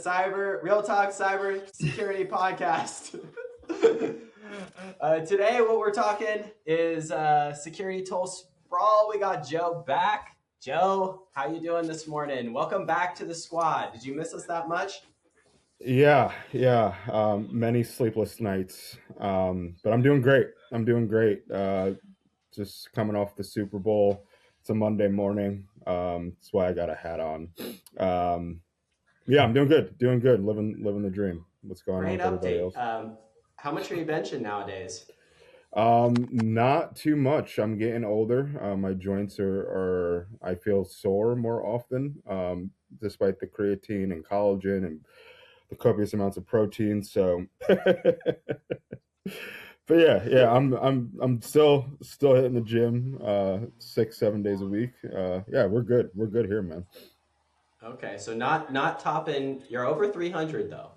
Real Talk Cybersecurity Podcast. Today, what we're talking is security tool sprawl. We got Joe back. Joe, how you doing this morning? Welcome back to the squad. Did you miss us that much? Yeah. Many sleepless nights, but I'm doing great. Just coming off the Super Bowl. It's a Monday morning. That's why I got a hat on. I'm doing good. Living the dream. What's going Great on with everybody update. else? How much are you benching nowadays? Not too much. I'm getting older. My joints are I feel sore more often, despite the creatine and collagen and the copious amounts of protein. So, but yeah, I'm still hitting the gym 6-7 days a week. We're good. We're good here, man. Okay, so not topping. You're over 300 though,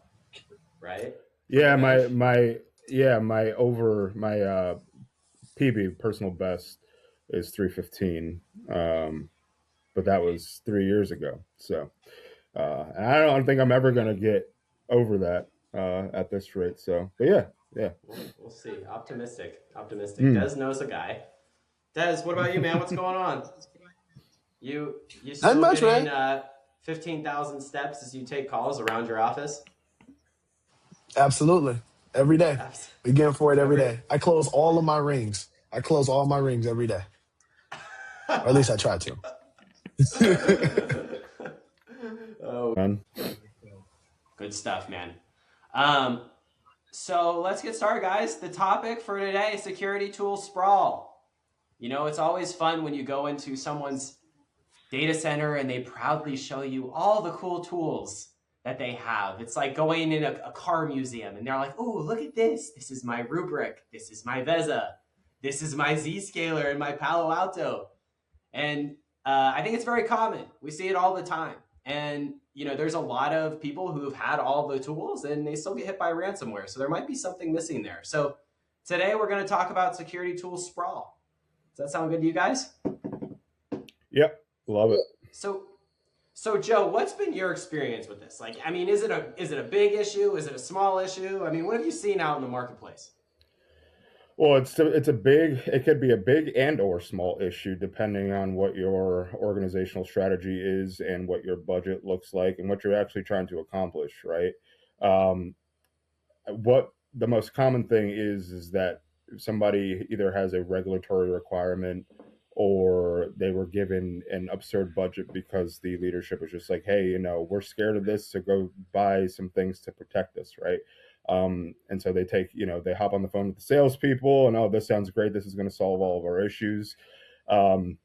right? Yeah, my PB personal best is 315. But that was 3 years ago. So, and I don't think I'm ever gonna get over that at this rate. So, but yeah. We'll see. Optimistic. Des knows a guy. Des, what about you, man? What's going on? You still Not much, getting man. 15,000 steps as you take calls around your office? Absolutely. Every day. We getting for it every day. I close all of my rings. I close all my rings every day. Or at least I try to. Oh, Man. Good stuff, man. So let's get started, guys. The topic for today, security tool sprawl. You know, it's always fun when you go into someone's data center and they proudly show you all the cool tools that they have. It's like going in a car museum and they're like, oh, look at this. This is my Rubrik. This is my Veza. This is my Zscaler and my Palo Alto. And I think it's very common. We see it all the time. And, you know, there's a lot of people who've had all the tools and they still get hit by ransomware. So there might be something missing there. So today we're going to talk about security tool sprawl. Does that sound good to you guys? Yep. Love it. So Joe, what's been your experience with this? Like, I mean, is it a big issue? Is it a small issue? I mean, what have you seen out in the marketplace? Well, it could be a big and or small issue depending on what your organizational strategy is and what your budget looks like and what you're actually trying to accomplish, right? What the most common thing is that somebody either has a regulatory requirement or they were given an absurd budget because the leadership was just like, hey, you know, we're scared of this, so go buy some things to protect us, right? And so they hop on the phone with the salespeople and, oh, this sounds great. This is going to solve all of our issues. And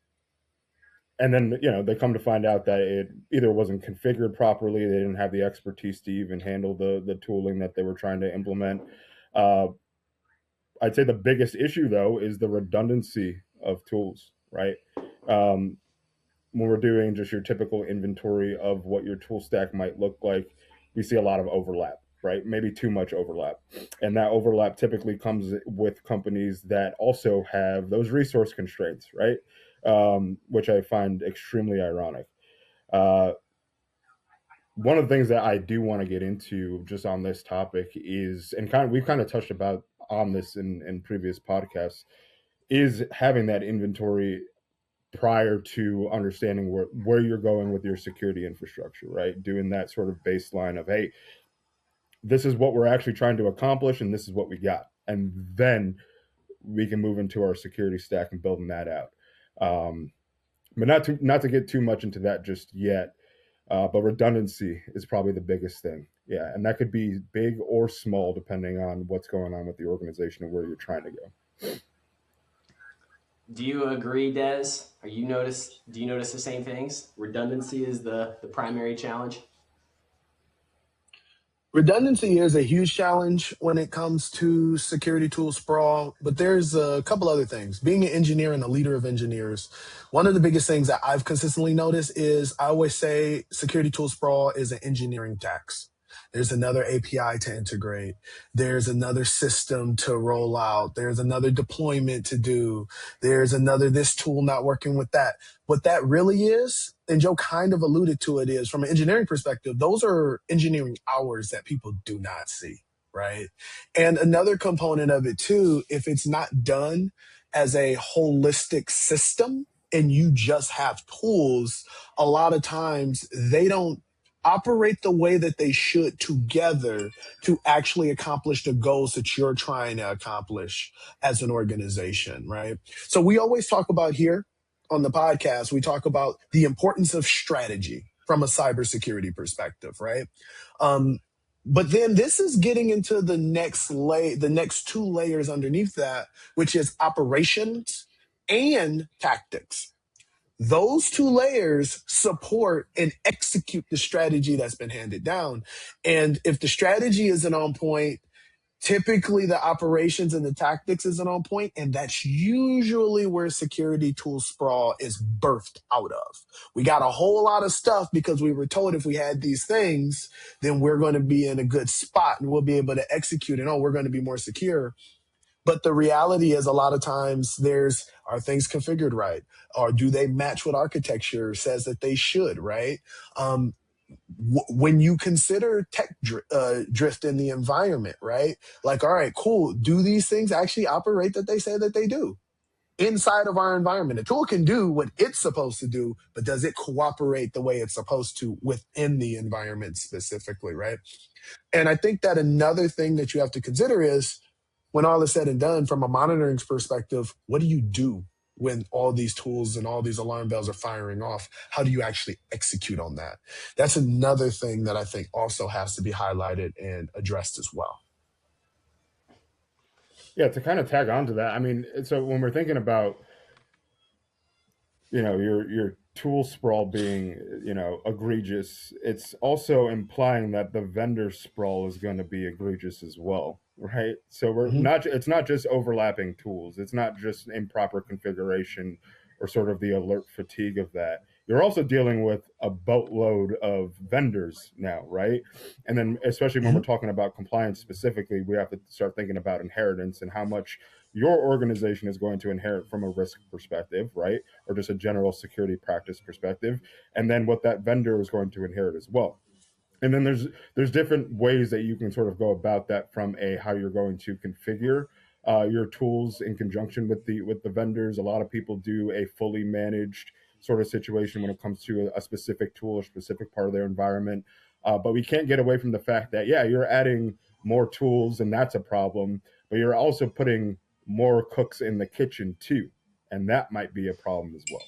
then, you know, they come to find out that it either wasn't configured properly. They didn't have the expertise to even handle the tooling that they were trying to implement. I'd say the biggest issue, though, is the redundancy of tools, right? When we're doing just your typical inventory of what your tool stack might look like, we see a lot of overlap, right? Maybe too much overlap. And that overlap typically comes with companies that also have those resource constraints, right? Which I find extremely ironic. One of the things that I do want to get into just on this topic is, and we've kind of touched about on this in previous podcasts, is having that inventory prior to understanding where you're going with your security infrastructure, right? Doing that sort of baseline of, hey, this is what we're actually trying to accomplish and this is what we got. And then we can move into our security stack and building that out. But not to get too much into that just yet. But redundancy is probably the biggest thing. Yeah. And that could be big or small, depending on what's going on with the organization and where you're trying to go. Do you agree, Des? Do you notice the same things? Redundancy is the primary challenge? Redundancy is a huge challenge when it comes to security tool sprawl, but there's a couple other things. Being an engineer and a leader of engineers, one of the biggest things that I've consistently noticed is I always say security tool sprawl is an engineering tax. There's another API to integrate. There's another system to roll out. There's another deployment to do. There's another this tool not working with that. What that really is, and Joe kind of alluded to it, is from an engineering perspective, those are engineering hours that people do not see, right? And another component of it too, if it's not done as a holistic system and you just have tools, a lot of times they don't operate the way that they should together to actually accomplish the goals that you're trying to accomplish as an organization, right? So we always talk about here on the podcast, we talk about the importance of strategy from a cybersecurity perspective, right? But then this is getting into the next two layers underneath that, which is operations and tactics. Those two layers support and execute the strategy that's been handed down. And if the strategy isn't on point, typically the operations and the tactics isn't on point, and that's usually where security tool sprawl is birthed out of. We got a whole lot of stuff because we were told if we had these things, then we're going to be in a good spot and we'll be able to execute and we're going to be more secure. But the reality is a lot of times are things configured right? Or do they match what architecture says that they should, right? When you consider tech drift in the environment, right? Like, all right, cool. Do these things actually operate that they say that they do inside of our environment? A tool can do what it's supposed to do, but does it cooperate the way it's supposed to within the environment specifically, right? And I think that another thing that you have to consider is when all is said and done, from a monitoring perspective, what do you do when all these tools and all these alarm bells are firing off? How do you actually execute on that? That's another thing that I think also has to be highlighted and addressed as well. Yeah, to kind of tag on to that, I mean, so when we're thinking about, your tool sprawl being, egregious, it's also implying that the vendor sprawl is going to be egregious as well, right? So it's not just overlapping tools. It's not just improper configuration or sort of the alert fatigue of that. You're also dealing with a boatload of vendors now, right? And then especially when we're talking about compliance specifically, we have to start thinking about inheritance and how much your organization is going to inherit from a risk perspective, right? Or just a general security practice perspective. And then what that vendor is going to inherit as well. And then there's different ways that you can sort of go about that, from how you're going to configure your tools in conjunction with the vendors. A lot of people do a fully managed sort of situation when it comes to a specific tool or specific part of their environment. But we can't get away from the fact that, yeah, you're adding more tools and that's a problem, but you're also putting more cooks in the kitchen too, and that might be a problem as well.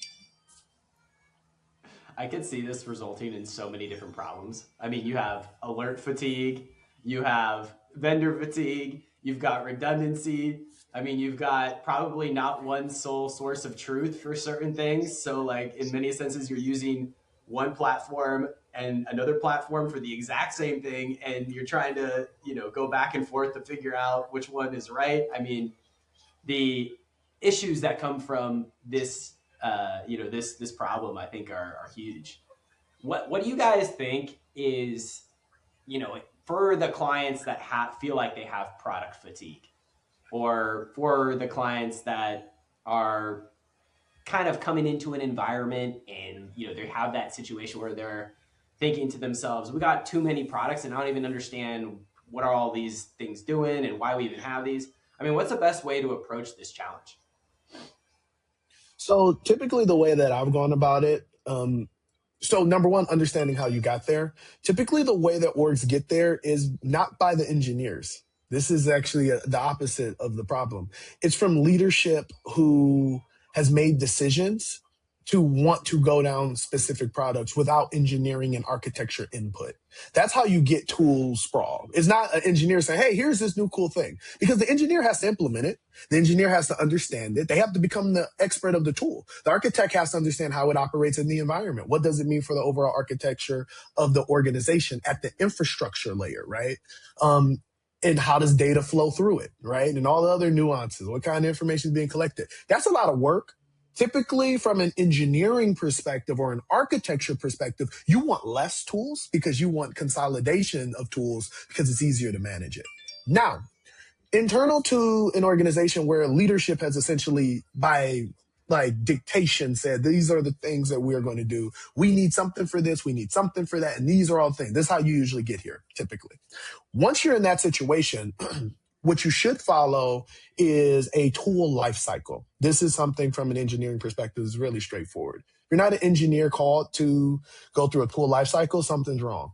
I could see this resulting in so many different problems. I mean, you have alert fatigue, you have vendor fatigue, you've got redundancy. I mean, you've got probably not one sole source of truth for certain things. So like in many senses, you're using one platform and another platform for the exact same thing, and you're trying to, go back and forth to figure out which one is right. I mean, the issues that come from this, this problem, I think are huge. What do you guys think is, for the clients that feel like they have product fatigue, or for the clients that are kind of coming into an environment and, they have that situation where they're thinking to themselves, we got too many products and I don't even understand what are all these things doing and why we even have these. I mean, what's the best way to approach this challenge? So typically the way that I've gone about it, so number one, understanding how you got there. Typically the way that orgs get there is not by the engineers. This is actually the opposite of the problem. It's from leadership who has made decisions to want to go down specific products without engineering and architecture input. That's how you get tool sprawl. It's not an engineer saying, hey, here's this new cool thing. Because the engineer has to implement it. The engineer has to understand it. They have to become the expert of the tool. The architect has to understand how it operates in the environment. What does it mean for the overall architecture of the organization at the infrastructure layer, right? And how does data flow through it, right? And all the other nuances. What kind of information is being collected? That's a lot of work. Typically, from an engineering perspective or an architecture perspective, you want less tools because you want consolidation of tools because it's easier to manage it. Now, internal to an organization where leadership has essentially by like dictation said, these are the things that we are going to do. We need something for this. We need something for that. And these are all things. This is how you usually get here, typically. Once you're in that situation, what you should follow is a tool lifecycle. This is something from an engineering perspective is really straightforward. If you're not an engineer called to go through a tool lifecycle, something's wrong.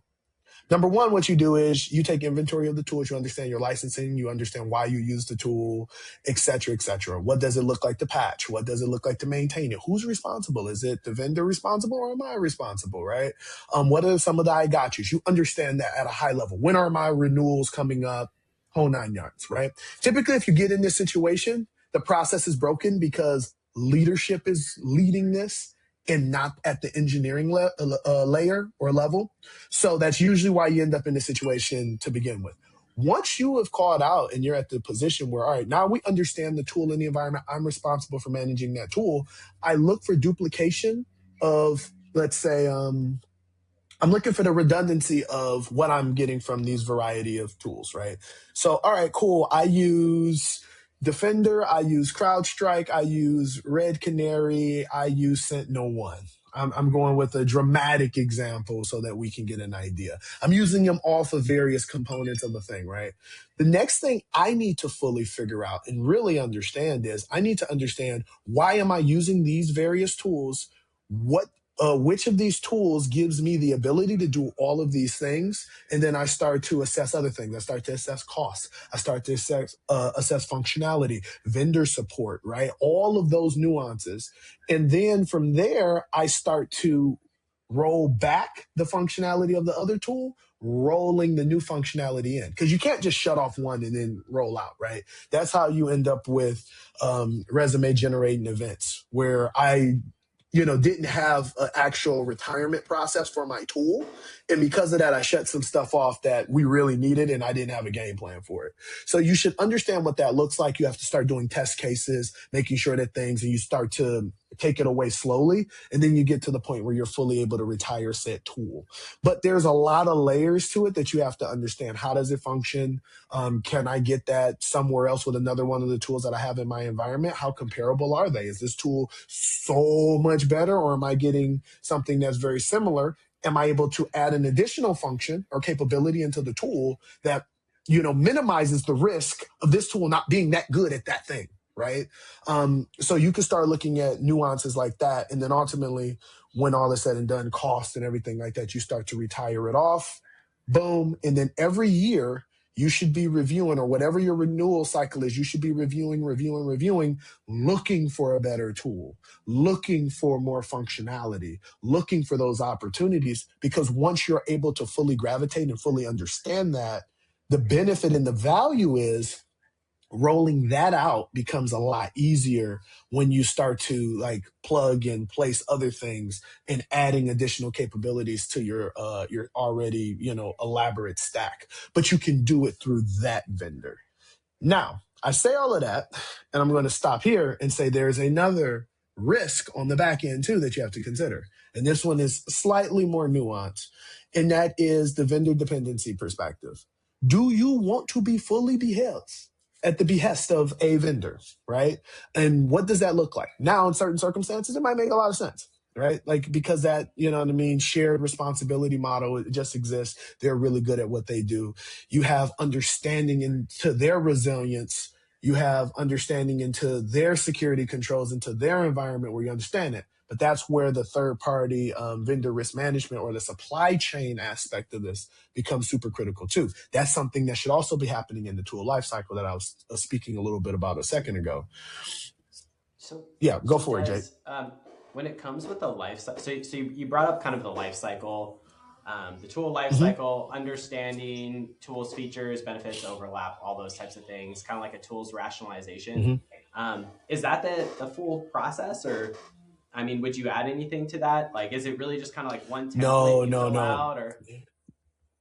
Number one, what you do is you take inventory of the tools, you understand your licensing, you understand why you use the tool, et cetera, et cetera. What does it look like to patch? What does it look like to maintain it? Who's responsible? Is it the vendor responsible or am I responsible, right? What are some of the I got yous? You understand that at a high level. When are my renewals coming up? Whole 9 yards, right? Typically, if you get in this situation, the process is broken because leadership is leading this and not at the engineering layer or level. So that's usually why you end up in this situation to begin with. Once you have called out and you're at the position where, all right, now we understand the tool in the environment, I'm responsible for managing that tool. I look for duplication of, let's say, I'm looking for the redundancy of what I'm getting from these variety of tools, right? So, all right, cool. I use Defender, I use CrowdStrike, I use Red Canary, I use Sentinel-1. I'm going with a dramatic example so that we can get an idea. I'm using them off of various components of the thing, right? The next thing I need to fully figure out and really understand is I need to understand why am I using these various tools? Which of these tools gives me the ability to do all of these things? And then I start to assess other things. I start to assess costs. I start to assess functionality, vendor support, right? All of those nuances. And then from there, I start to roll back the functionality of the other tool, rolling the new functionality in. Because you can't just shut off one and then roll out, right? That's how you end up with resume generating events where I didn't have an actual retirement process for my tool. And because of that, I shut some stuff off that we really needed and I didn't have a game plan for it. So you should understand what that looks like. You have to start doing test cases, making sure that and you start to take it away slowly. And then you get to the point where you're fully able to retire said tool. But there's a lot of layers to it that you have to understand. How does it function? Can I get that somewhere else with another one of the tools that I have in my environment? How comparable are they? Is this tool so much better or am I getting something that's very similar? Am I able to add an additional function or capability into the tool that, minimizes the risk of this tool not being that good at that thing, right? So you can start looking at nuances like that. And then ultimately, when all is said and done, cost and everything like that, you start to retire it off, boom. And then every year, you should be reviewing, or whatever your renewal cycle is, you should be reviewing, looking for a better tool, looking for more functionality, looking for those opportunities. Because once you're able to fully gravitate and fully understand that, the benefit and the value is rolling that out becomes a lot easier when you start to plug and place other things and adding additional capabilities to your already elaborate stack. But you can do it through that vendor. Now, I say all of that, and I'm going to stop here and say there's another risk on the back end too that you have to consider. And this one is slightly more nuanced, and that is the vendor dependency perspective. Do you want to be fully at the behest of a vendor, right? And what does that look like? Now, in certain circumstances, it might make a lot of sense, right? Because that, shared responsibility model, it just exists. They're really good at what they do. You have understanding into their resilience. You have understanding into their security controls, into their environment where you understand it. But that's where the third-party vendor risk management or the supply chain aspect of this becomes super critical too. That's something that should also be happening in the tool lifecycle that I was speaking a little bit about a second ago. So go for it, Jake. When it comes with the life cycle, so you brought up kind of the life cycle, the tool life cycle, understanding tools, features, benefits, overlap, all those types of things, kind of like a tools rationalization. Is that the full process, or would you add anything to that? Is it really just kind of like one template No. out, or?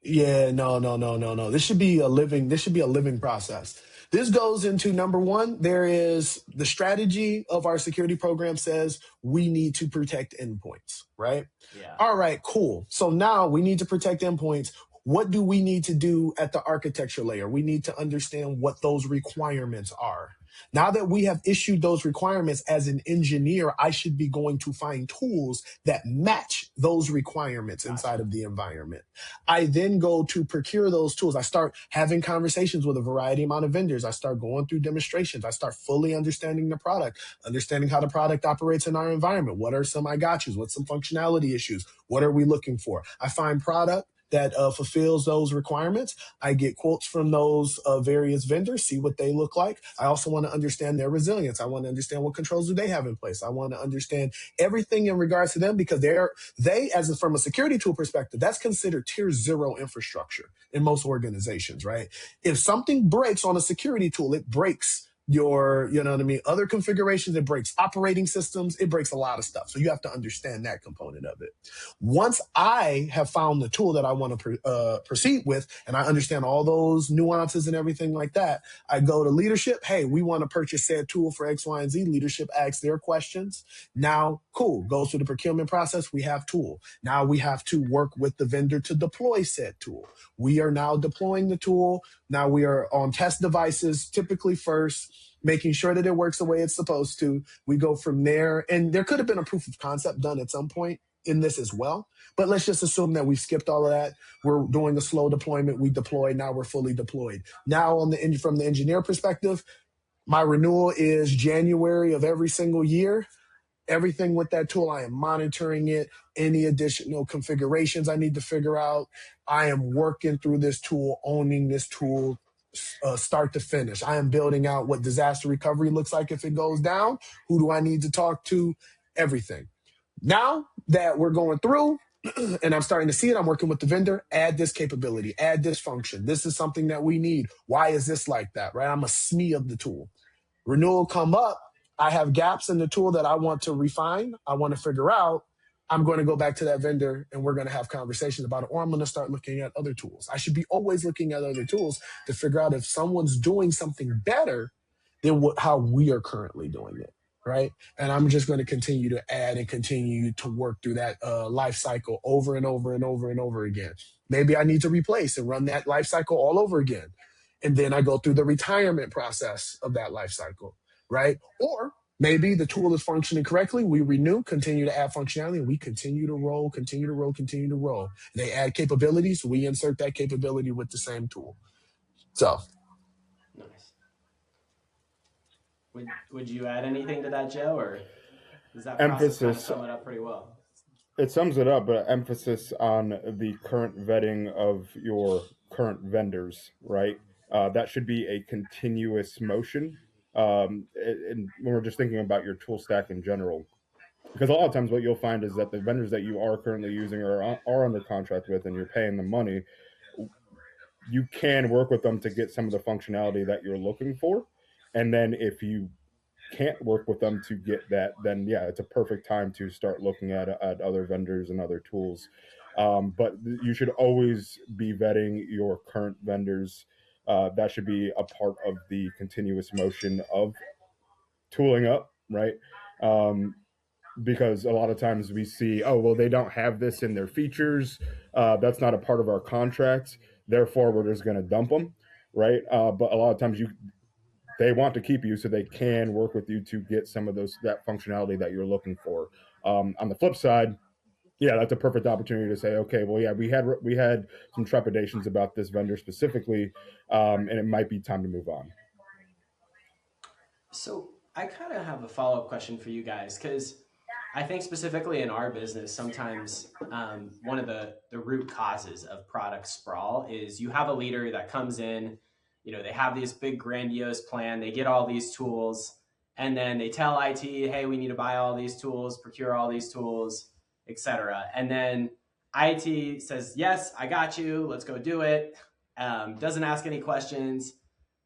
Yeah, no. This should be a living process. This goes into number one. There is the strategy of our security program says we need to protect endpoints, right? Yeah. All right, cool. So now we need to protect endpoints. What do we need to do at the architecture layer? We need to understand what those requirements are. Now that we have issued those requirements as an engineer, I should be going to find tools that match those requirements inside of the environment. I then go to procure those tools. I start having conversations with a variety amount of vendors. I start going through demonstrations. I start fully understanding the product, understanding how the product operates in our environment. What are some I got yous? What's some functionality issues? What are we looking for? I find product that fulfills those requirements. I get quotes from those various vendors, see what they look like. I also want to understand their resilience. I want to understand what controls do they have in place. I want to understand everything in regards to them because from a security tool perspective, that's considered tier 0 infrastructure in most organizations, right? If something breaks on a security tool, it breaks your, you know what I mean, other configurations, it breaks operating systems, it breaks a lot of stuff. So you have to understand that component of it. Once I have found the tool that I want to proceed with, and I understand all those nuances and everything like that, I go to leadership. Hey, we want to purchase said tool for X, Y, and Z. Leadership asks their questions. Now, cool, goes through the procurement process. We have tool. Now we have to work with the vendor to deploy said tool. We are now deploying the tool. Now we are on test devices, typically first, making sure that it works the way it's supposed to. We go from there. And there could have been a proof of concept done at some point in this as well. But let's just assume that we've skipped all of that. We're doing a slow deployment. We deploy. Now we're fully deployed. Now from the engineer perspective, my renewal is January of every single year. Everything with that tool, I am monitoring it. Any additional configurations I need to figure out. I am working through this tool, owning this tool, start to finish. I am building out what disaster recovery looks like if it goes down. Who do I need to talk to? Everything. Now that we're going through and I'm starting to see it, I'm working with the vendor, add this capability, add this function. This is something that we need. Why is this like that, right? I'm a SME of the tool. Renewal come up. I have gaps in the tool that I want to refine. I want to figure out. I'm going to go back to that vendor and we're going to have conversations about it, or I'm going to start looking at other tools. I should be always looking at other tools to figure out if someone's doing something better than how we are currently doing it, right? And I'm just going to continue to add and continue to work through that life cycle over and over and over and over again. Maybe I need to replace and run that life cycle all over again. And then I go through the retirement process of that life cycle, right? Or maybe the tool is functioning correctly. We renew, continue to add functionality, and we continue to roll, continue to roll, continue to roll. They add capabilities. We insert that capability with the same tool. So. Nice. Would you add anything to that, Joe, or does that process kind of sum it up pretty well? It sums it up, but emphasis on the current vetting of your current vendors, right? That should be a continuous motion. And when we're just thinking about your tool stack in general, because a lot of times what you'll find is that the vendors that you are currently using or are under contract with and you're paying them money, you can work with them to get some of the functionality that you're looking for. And then if you can't work with them to get that, then yeah, it's a perfect time to start looking at other vendors and other tools. But you should always be vetting your current vendors. That should be a part of the continuous motion of tooling up, right? Because a lot of times we see, oh, well, they don't have this in their features. That's not a part of our contract. Therefore, we're just going to dump them, right? But a lot of times they want to keep you so they can work with you to get some of that functionality that you're looking for. On the flip side, yeah, that's a perfect opportunity to say, okay, well, yeah, we had some trepidations about this vendor specifically, and it might be time to move on. So I kind of have a follow-up question for you guys, because I think specifically in our business, sometimes one of the root causes of product sprawl is you have a leader that comes in, they have this big grandiose plan, they get all these tools, and then they tell IT, hey, we need to buy all these tools, procure all these tools, etc. And then IT says, yes, I got you, let's go do it. Doesn't ask any questions.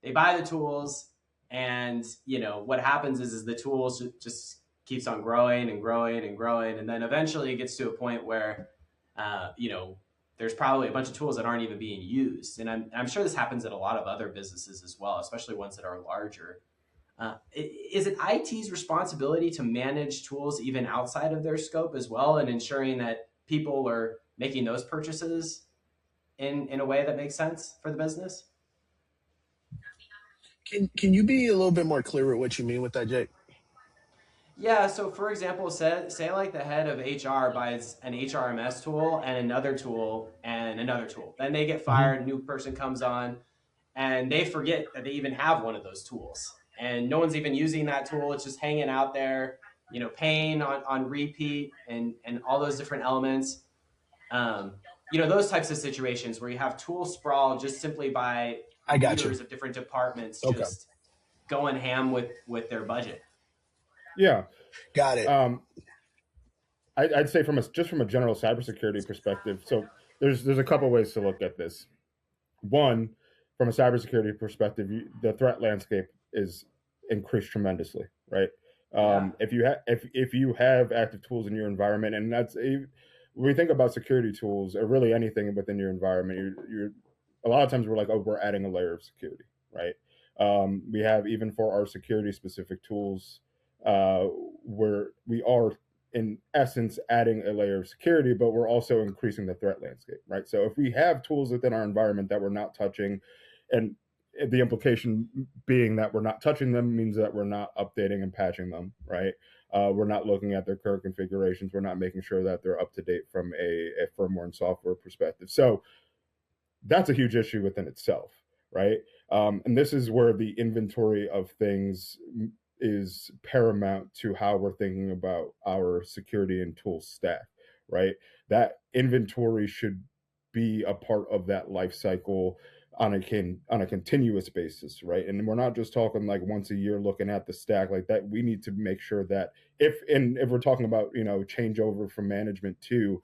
They buy the tools, and what happens is the tools just keeps on growing and growing and growing, and then eventually it gets to a point where there's probably a bunch of tools that aren't even being used. And I'm sure this happens at a lot of other businesses as well, especially ones that are larger. Is it IT's responsibility to manage tools even outside of their scope as well, and ensuring that people are making those purchases in a way that makes sense for the business? Can you be a little bit more clear with what you mean with that, Jake? Yeah, so for example, say like the head of HR buys an HRMS tool and another tool and another tool. Then they get Hmm. fired, a new person comes on, and they forget that they even have one of those tools. And no one's even using that tool. It's just hanging out there, paying on repeat and all those different elements. Um, those types of situations where you have tool sprawl just simply by I got you. leaders of different departments Okay, just going ham with their budget. Yeah. got it. Um, I'd say just from a general cybersecurity perspective. So there's a couple ways to look at this. One, from a cybersecurity perspective, the threat landscape is increased tremendously, right? Yeah. If you have active tools in your environment, and when we think about security tools or really anything within your environment, you're a lot of times we're like, oh, we're adding a layer of security, right? We have, even for our security specific tools, uh, where we are in essence adding a layer of security, but we're also increasing the threat landscape, right? So if we have tools within our environment that we're not touching, and the implication being that we're not touching them means that we're not updating and patching them, right? We're not looking at their current configurations. We're not making sure that they're up to date from a firmware and software perspective. So that's a huge issue within itself, right? And this is where the inventory of things is paramount to how we're thinking about our security and tool stack, right? That inventory should be a part of that life cycle on a continuous basis, right? And we're not just talking like once a year looking at the stack like that. We need to make sure that if we're talking about changeover from management to,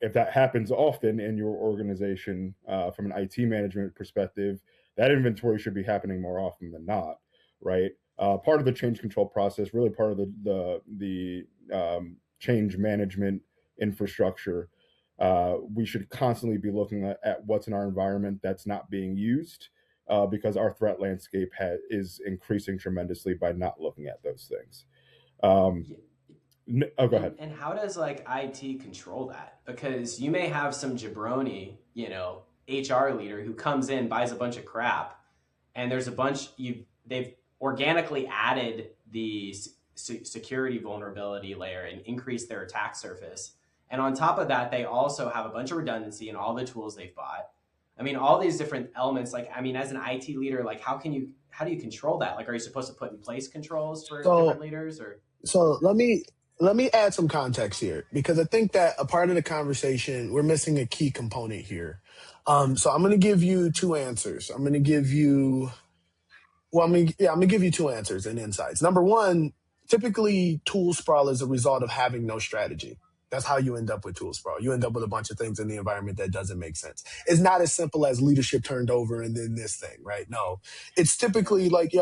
if that happens often in your organization, from an IT management perspective, that inventory should be happening more often than not, right? Part of the change control process, really part of the change management infrastructure, we should constantly be looking at what's in our environment that's not being used, because our threat landscape is increasing tremendously by not looking at those things. Um, Go ahead. And how does like IT control that? Because you may have some jabroni, HR leader who comes in, buys a bunch of crap, and there's a bunch they've organically added the security vulnerability layer and increased their attack surface. And on top of that, they also have a bunch of redundancy in all the tools they've bought. I mean, all these different elements, like, I mean, as an IT leader, like how do you control that? Like, are you supposed to put in place controls for different So leaders or? so let me add some context here, because I think that a part of the conversation, we're missing a key component here. So I'm going to give you two answers. I'm going to give you Well, I'm gonna give you two answers and insights. Number one, typically tool sprawl is a result of having no strategy. That's how you end up with tool sprawl. You end up with a bunch of things in the environment that doesn't make sense. It's not as simple as leadership turned over and then this thing, right? No, it's Yeah, typically like,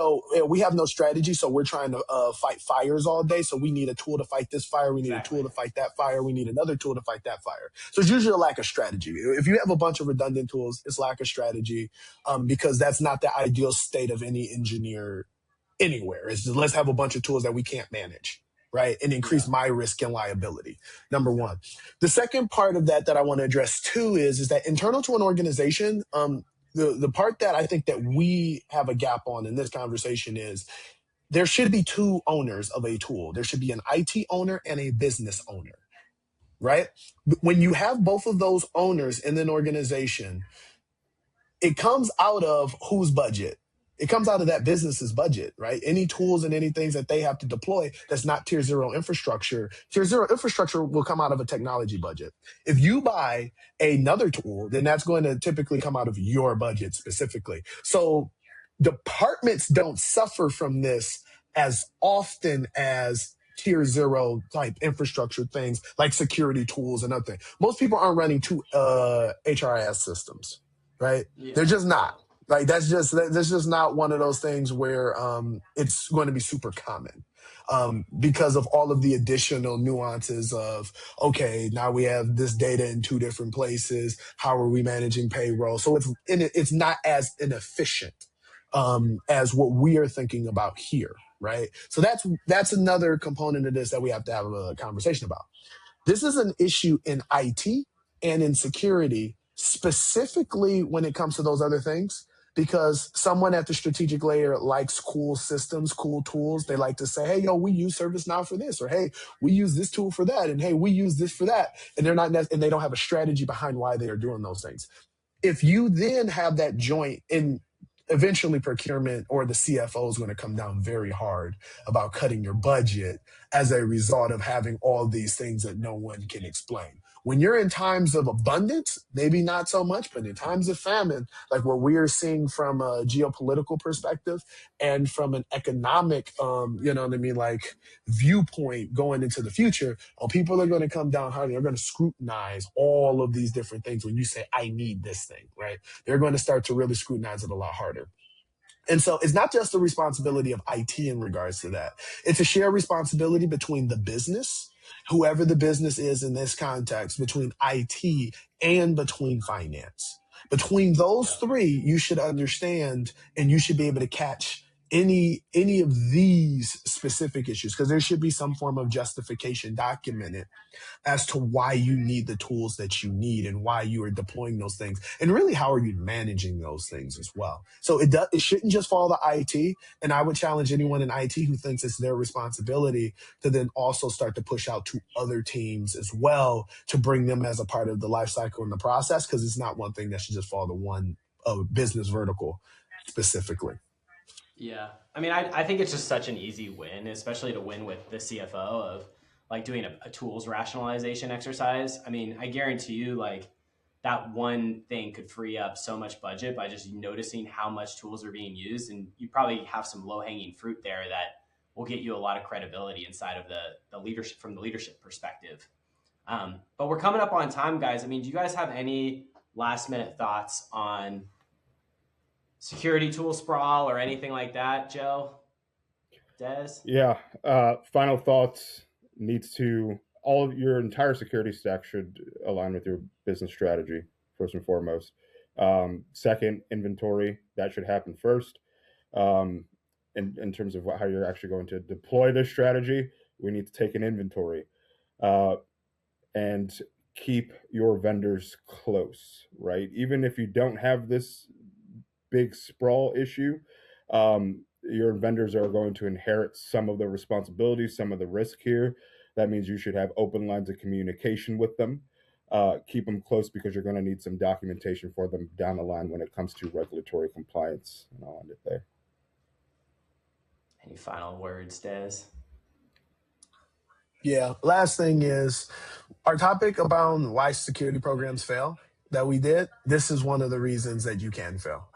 we have no strategy, so we're trying to fight fires all day. So we need a tool to fight this fire. We need a tool exactly. to fight that fire. We need another tool to fight that fire. So it's usually a lack of strategy. If you have a bunch of redundant tools, it's lack of strategy, because that's not the ideal state of any engineer anywhere. Is let's have a bunch of tools that we can't manage, right? And increase Yeah. my risk and liability. Number one. The second part of that I want to address too is that internal to an organization, the part that I think that we have a gap on in this conversation is there should be two owners of a tool. There should be an IT owner and a business owner, right? When you have both of those owners in an organization, it comes out of whose budget? It comes out of that business's budget, right? Any tools and any things that they have to deploy that's not tier zero infrastructure will come out of a technology budget. If you buy another tool, then that's going to typically come out of your budget specifically. So departments don't suffer from this as often as tier zero type infrastructure things like security tools and other things. Most people aren't running two HRIS systems, right? They're Yeah. just not. Like that's just not one of those things where it's going to be super common because of all of the additional nuances of, okay, now we have this data in two different places. How are we managing payroll? So it's not as inefficient as what we are thinking about here, right? So that's another component of this that we have to have a conversation about. This is an issue in IT and in security, specifically when it comes to those other things, because someone at the strategic layer likes cool systems, cool tools. They like to say, hey, yo, we use ServiceNow for this, or hey, we use this tool for that, and hey, we use this for that. And and they don't have a strategy behind why they are doing those things. If you then have that joint in eventually procurement or the CFO is going to come down very hard about cutting your budget as a result of having all these things that no one can explain. When you're in times of abundance, maybe not so much, but in times of famine, like what we are seeing from a geopolitical perspective and from an economic, you know what I mean, like viewpoint going into the future, people are going to come down hard. They're going to scrutinize all of these different things. When you say, I need this thing, right? They're going to start to really scrutinize it a lot harder. And so it's not just the responsibility of IT in regards to that. It's a shared responsibility between the business, whoever the business is in this context, between IT and between finance. Between those three, you should understand and you should be able to catch any of these specific issues, because there should be some form of justification documented as to why you need the tools that you need and why you are deploying those things, and really how are you managing those things as well. So it shouldn't just fall to IT, and I would challenge anyone in IT who thinks it's their responsibility to then also start to push out to other teams as well to bring them as a part of the life cycle and the process, because it's not one thing that should just fall to one business vertical specifically. Yeah. I mean, I think it's just such an easy win, especially to win with the CFO of like doing a tools rationalization exercise. I mean, I guarantee you, like, that one thing could free up so much budget by just noticing how much tools are being used. And you probably have some low hanging fruit there that will get you a lot of credibility inside of the leadership, from the leadership perspective. But we're coming up on time, guys. I mean, do you guys have any last minute thoughts on security tool sprawl or anything like that, Joe? Des? Yeah. Final thoughts needs to, all of your entire security stack should align with your business strategy, first and foremost. Second, inventory, that should happen first. In terms of how you're actually going to deploy this strategy, we need to take an inventory and keep your vendors close, right? Even if you don't have this big sprawl issue, your vendors are going to inherit some of the responsibilities, some of the risk here. That means you should have open lines of communication with them. Keep them close, because you're going to need some documentation for them down the line when it comes to regulatory compliance. And I'll end it there. Any final words, Des? Yeah. Last thing is our topic about why security programs fail that we did. This is one of the reasons that you can fail.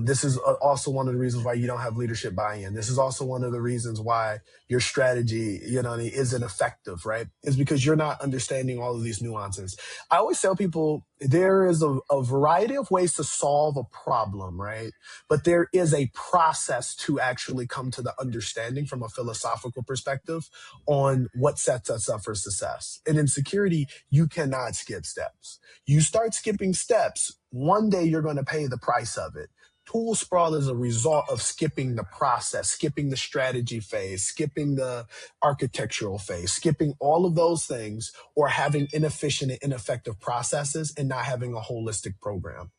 This is also one of the reasons why you don't have leadership buy-in. This is also one of the reasons why your strategy, isn't effective, right? Is because you're not understanding all of these nuances. I always tell people there is a variety of ways to solve a problem, right? But there is a process to actually come to the understanding from a philosophical perspective on what sets us up for success. And in security, you cannot skip steps. You start skipping steps, one day you're going to pay the price of it. Tool sprawl is a result of skipping the process, skipping the strategy phase, skipping the architectural phase, skipping all of those things, or having inefficient and ineffective processes and not having a holistic program.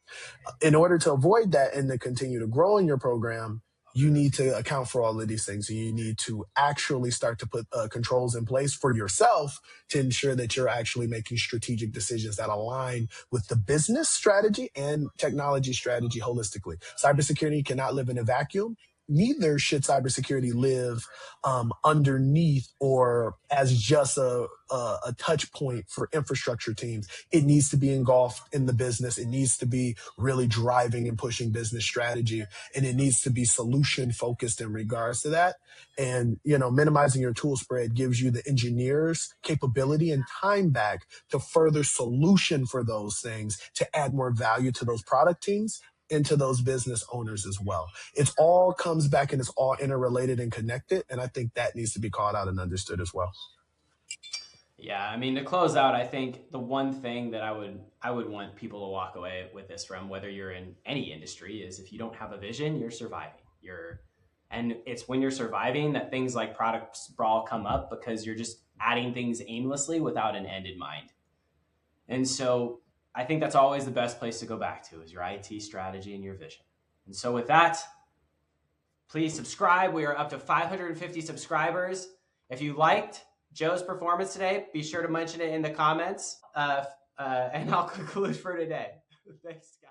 In order to avoid that and to continue to grow in your program, you need to account for all of these things. And you need to actually start to put controls in place for yourself to ensure that you're actually making strategic decisions that align with the business strategy and technology strategy holistically. Cybersecurity cannot live in a vacuum. Neither should cybersecurity live underneath or as just a touch point for infrastructure teams. It needs to be engulfed in the business. It needs to be really driving and pushing business strategy, and it needs to be solution focused in regards to that. And, minimizing your tool spread gives you the engineers capability and time back to further solution for those things, to add more value to those product teams. into those business owners as well. It all comes back and it's all interrelated and connected. And I think that needs to be called out and understood as well. Yeah, I mean, to close out, I think the one thing that I would want people to walk away with this from, whether you're in any industry, is if you don't have a vision, you're surviving. And it's when you're surviving that things like product sprawl come up, because you're just adding things aimlessly without an end in mind. And so I think that's always the best place to go back to, is your IT strategy and your vision. And so with that, please subscribe. We are up to 550 subscribers. If you liked Joe's performance today, be sure to mention it in the comments. And I'll conclude for today. Thanks, guys.